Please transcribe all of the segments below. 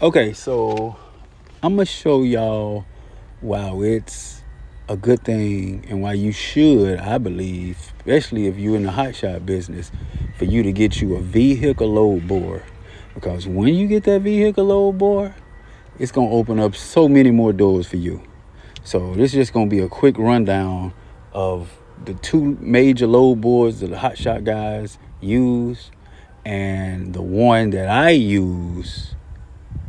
Okay, so I'm gonna show y'all why it's a good thing and why you should, I believe, especially if you're in the hotshot business, for you to get you a vehicle load board. Because when you get that vehicle load board, it's gonna open up so many more doors for you. So this is just gonna be a quick rundown of the two major load boards that the hotshot guys use, and the one that I use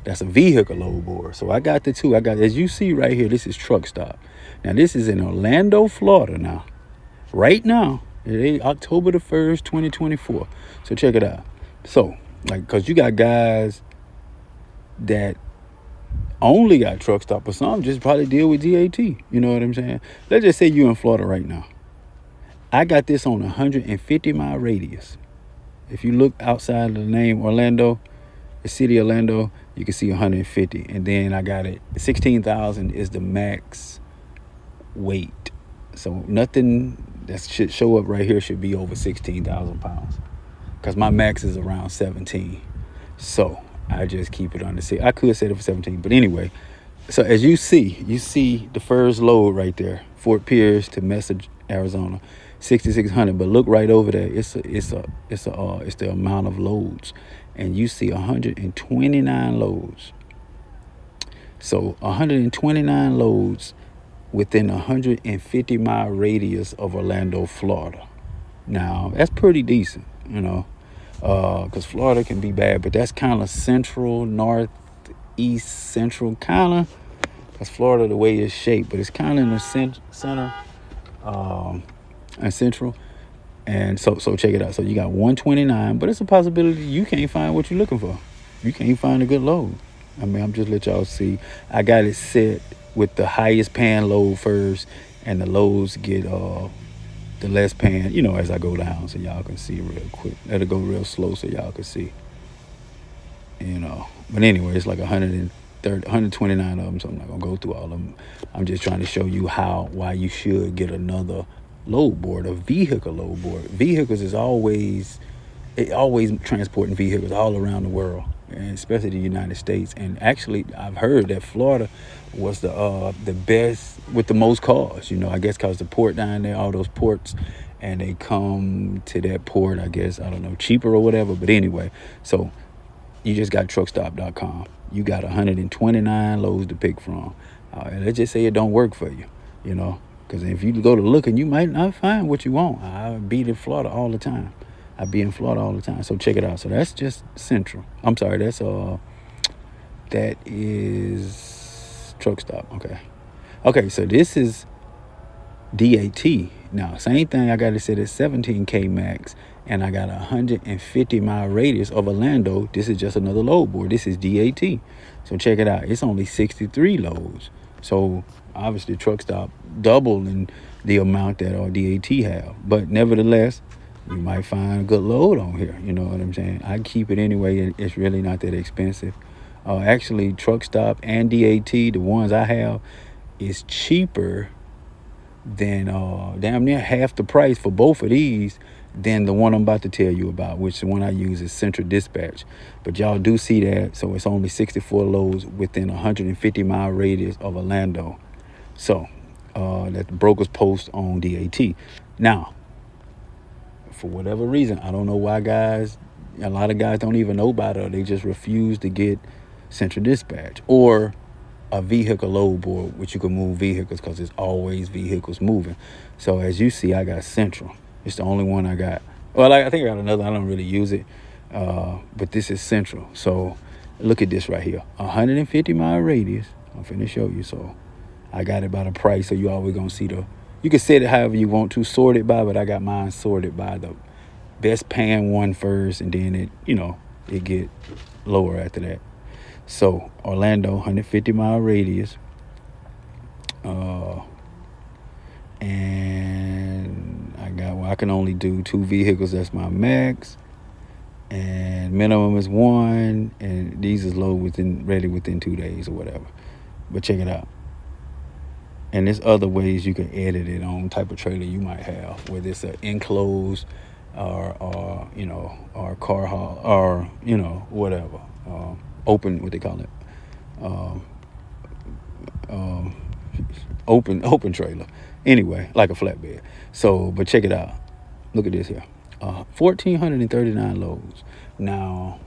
that's a vehicle load board. So I got the two. I got, as you see right here, this is Truck Stop. Now this is in Orlando, Florida now. Right now, it is October the 1st, 2024. So check it out. So, like, cause you got guys that only got Truck Stop, but some just probably deal with DAT. You know what I'm saying? Let's just say you in Florida right now. I got this on a 150-mile radius. If you look outside of the name Orlando, the city of Orlando, you can see 150. And then I got it, 16,000 is the max weight. So nothing that should show up right here should be over 16,000 pounds. Because my max is around 17. So I just keep it under 6. I could set it for 17. But anyway, so as you see the first load right there, Fort Pierce to Mesa, Arizona, 6,600. But look right over there. It's the amount of loads, and you see 129 loads. So 129 loads within a 150-mile radius of Orlando, Florida. Now that's pretty decent, because Florida can be bad, but that's kind of central, northeast, central, kind of. Because Florida, the way it's shaped, but it's kind of in the center and central. And so check it out. So you got 129, but it's a possibility you can't find what you're looking for. You can't find a good load. I mean, I'm just let y'all see. I got it set with the highest pan load first, and the loads get the less pan, as I go down, so y'all can see real quick. Let it go real slow so y'all can see. But anyway, it's like 130, 129 of them, so I'm not gonna go through all of them. I'm just trying to show you why you should get another load board, a vehicle load board. Vehicles is always transporting vehicles all around the world, and especially the United States. And actually, I've heard that Florida was the best with the most cars. I guess because the port down there, all those ports, and they come to that port, I guess, I don't know, cheaper or whatever. But anyway, so you just got truckstop.com. You got 129 loads to pick from. And let's just say it don't work for you, because if you go to looking, you might not find what you want. I be in Florida all the time. So check it out. So that's just Central. I'm sorry. That is Truck Stop. Okay. So this is DAT. Now, same thing. I got it set at 17K max, and I got a 150-mile radius of Orlando. This is just another load board. This is DAT. So check it out. It's only 63 loads. So obviously, Truck Stop doubling the amount that our DAT have. But nevertheless, you might find a good load on here. You know what I'm saying? I keep it anyway. It's really not that expensive. Actually, Truck Stop and DAT, the ones I have, is cheaper than damn near half the price for both of these than the one I'm about to tell you about, which the one I use is Central Dispatch. But y'all do see that. So it's only 64 loads within a 150-mile radius of Orlando. So that the brokers post on DAT. Now, for whatever reason, I don't know why a lot of guys don't even know about it, or they just refuse to get Central Dispatch or a vehicle load board, which you can move vehicles, because it's always vehicles moving. So as you see, I got Central. It's the only one I got. Well, I think I got another. I don't really use it, but this is Central. So look at this right here, 150-mile radius. I'm finna show you. So I got it by the price. So you always gonna see you can set it however you want to, sort it by, but I got mine sorted by the best paying one first, and then it get lower after that. So Orlando, 150-mile radius, and I can only do 2 vehicles. That's my max, and minimum is 1, and these is ready within 2 days or whatever. But check it out. And there's other ways you can edit it on type of trailer you might have, whether it's an enclosed or car haul, or whatever, open, what they call it, um, um, open trailer. Anyway, like a flatbed. So, but check it out. Look at this here. 1,439 loads. Now,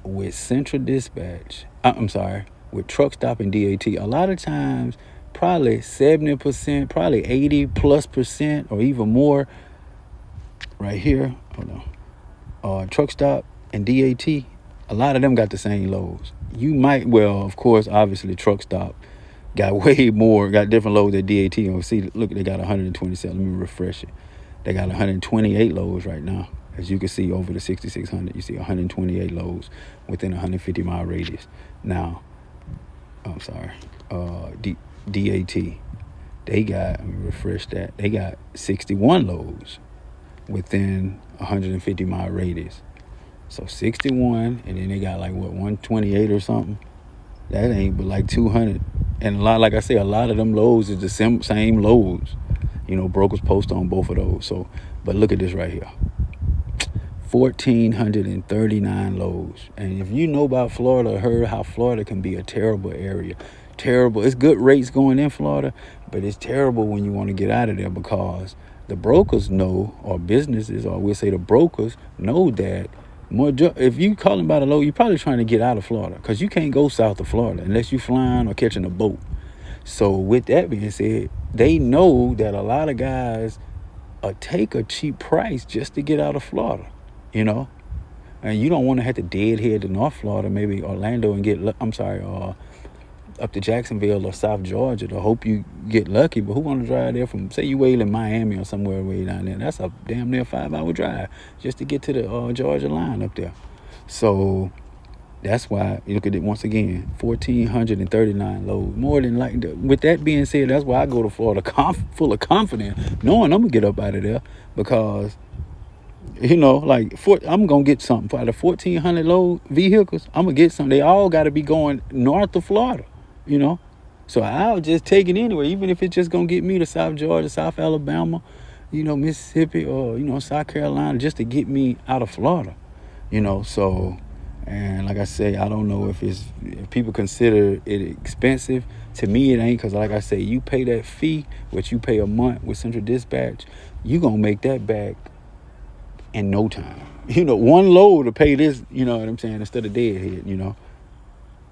with Central Dispatch, I'm sorry, with Truck Stop and DAT, a lot of times, probably 70%, probably 80+%, or even more. Right here, hold on. Truck Stop and DAT, a lot of them got the same loads. You might, well, of course, obviously, Truck Stop got way more, got different loads at DAT. And see, look, they got 127. Let me refresh it. They got 128 loads right now. As you can see over the 6,600, you see 128 loads within a 150-mile radius. Now, I'm sorry, DAT, they got, let me refresh that, they got 61 loads within a 150-mile radius. So 61, and then they got like, what, 128 or something? That ain't but like 200. And a lot, like I say, a lot of them loads is the same loads. You know, brokers post on both of those. So, but look at this right here. 1,439 loads. And if you know about Florida, heard how Florida can be a terrible area. Terrible. It's good rates going in Florida, but it's terrible when you want to get out of there, because the brokers know, or businesses, or we'll say the brokers know that if you calling about a load, you're probably trying to get out of Florida, because you can't go south of Florida unless you're flying or catching a boat. So with that being said, they know that a lot of guys take a cheap price just to get out of Florida, you know? And you don't want to have to deadhead to North Florida, maybe Orlando, and up to Jacksonville or South Georgia to hope you get lucky. But who want to drive there from, say you way in Miami or somewhere way down there? That's a damn near 5-hour drive just to get to the Georgia line up there. So that's why you look at it once again, 1,439 loads. More than like, with that being said, that's why I go to Florida full of confidence, knowing I'm gonna get up out of there, because you know, like I'm gonna get something for out of 1,400 load vehicles. I'm gonna get something. They all got to be going north of Florida, you know. So I'll just take it anyway, even if it's just gonna get me to South Georgia, South Alabama, you know, Mississippi, or you know, South Carolina, just to get me out of Florida, you know. So, and like I say, I don't know if people consider it expensive. To me, it ain't, because like I say, you pay that fee, which you pay a month with Central Dispatch, you gonna make that back in no time. You know, one load to pay this, you know what I'm saying, instead of deadhead, you know.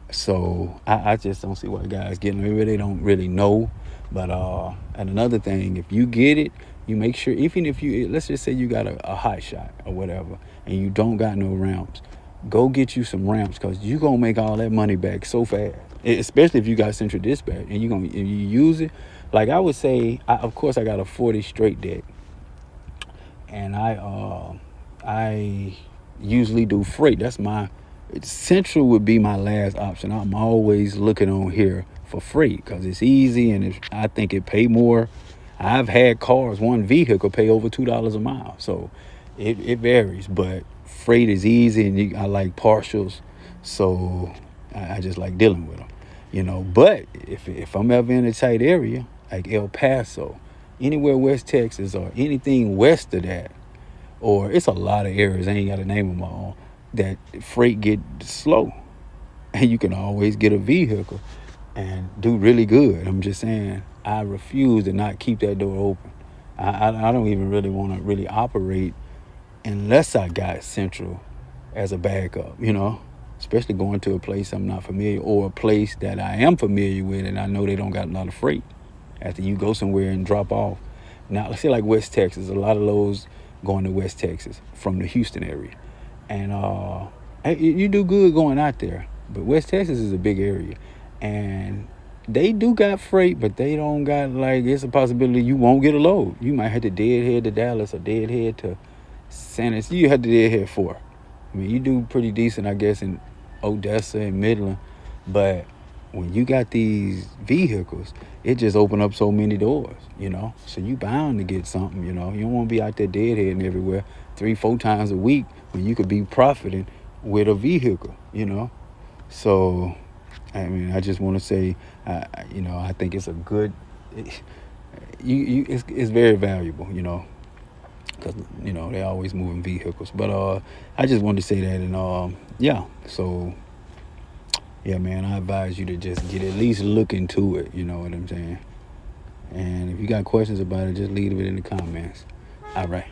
So I just don't see why guys getting, maybe they don't really know. But and another thing, if you get it, you make sure, even if you, let's just say you got a hot shot or whatever, and you don't got no ramps, go get you some ramps, because you gonna make all that money back so fast. Especially if you got Central Dispatch and if you use it. Like I would say, of course I got a 40 straight deck, and I usually do freight. That's Central would be my last option. I'm always looking on here for freight, because it's easy, and I think it pay more. I've had cars, one vehicle pay over $2 a mile, so it varies. But freight is easy, and I like partials, so I just like dealing with them, you know. But if I'm ever in a tight area like El Paso, anywhere West Texas, or anything west of that, or it's a lot of areas, I ain't got to name them all, that freight get slow, and you can always get a vehicle and do really good. I'm just saying, I refuse to not keep that door open. I don't even really want to really operate unless I got Central as a backup, you know, especially going to a place I'm not familiar, or a place that I am familiar with and I know they don't got a lot of freight after you go somewhere and drop off. Now, let's say like West Texas, a lot of loads going to West Texas from the Houston area. And you do good going out there, but West Texas is a big area, and they do got freight, but they don't got, like, it's a possibility you won't get a load. You might have to deadhead to Dallas or deadhead to San Antonio. You have to deadhead for. I mean, you do pretty decent, I guess, in Odessa and Midland, but when you got these vehicles, it just open up so many doors, you know. So you bound to get something, you know. You don't want to be out there deadheading everywhere 3-4 times a week when you could be profiting with a vehicle, you know. So, I mean, I just want to say, you know, I think it's a good, it's very valuable, you know, because, you know, they always moving vehicles. But I just wanted to say that, and yeah, so yeah, man, I advise you to just get at least look into it. You know what I'm saying? And if you got questions about it, just leave it in the comments. All right.